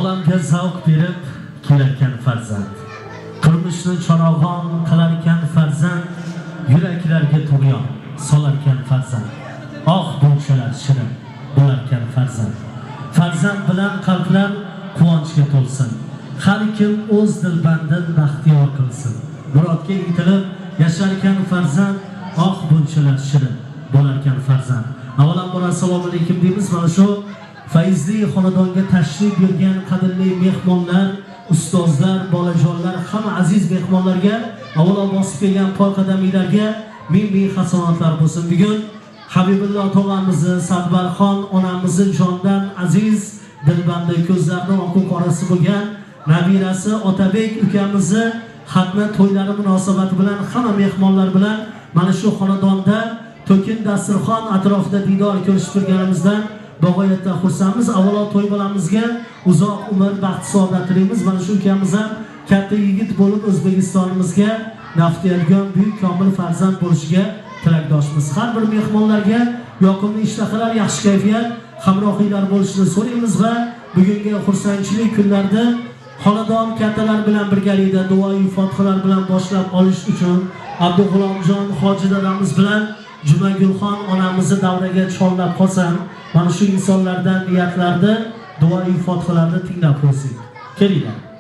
olamga zavq berib kelarkan farzand, turmushni chorog'on qilarkan farzand, yuraklarga tug'yon solarkan farzand, oh bunchalar shirin bo'larkan farzand. Farzand bilan qalblar quvonchga to'lsin, har kim o'z dilbandan baxtiyor qilsin. Murodga intilib yasharkan farzand, oh bunchalar shirin bo'larkan farzand. Avvalambor assalomu alaykum deymiz. Mana shu fayzli xonadonga tashrif buyurgan qadrli mehmonlar, ustozlar, bolajonlar, hamma aziz mehmonlarga, avvalo bosib kelgan pol qadamiylarga ming hasonatlar bo'lsin. Bugun Habibulloh tog'amizni, Sadbarxon onamizni jondan aziz, dilbanda ko'zlarining oq qorasi bo'lgan nabirasi Otabek ukamizni xatna to'ylari munosabati bilan hamma mehmonlar bilan mana shu xonadonda to'kin dasturxon atrofida diydor ko'rishib turganimizdan bag'oyatda xursandmiz. Avvalo to'y bolamizga uzoq umr, baxt, saodat tilaymiz. Mana shu ukamiz ham katta yigit bo'lib O'zbekistonimizga naftiyalgan buyuk komil farzand bo'lishiga tilakdoshmiz. Har bir mehmonlarga yoqimli ishtahalar, yaxshi kayfiyat, hamrohiylar bo'lishini so'raymiz va bugungi xursandchilik kunlarda xonadon kattalar bilan birgalikda duoyi fotihalar bilan boshlab olish uchun Abdug'ulomjon hoji dadamiz bilan Jumagulxon onamizni davraga chorlab qolsam, mana shu insonlardan niyatlarda duoyi fotihalarni tinglab ko'rsak. Kelinglar.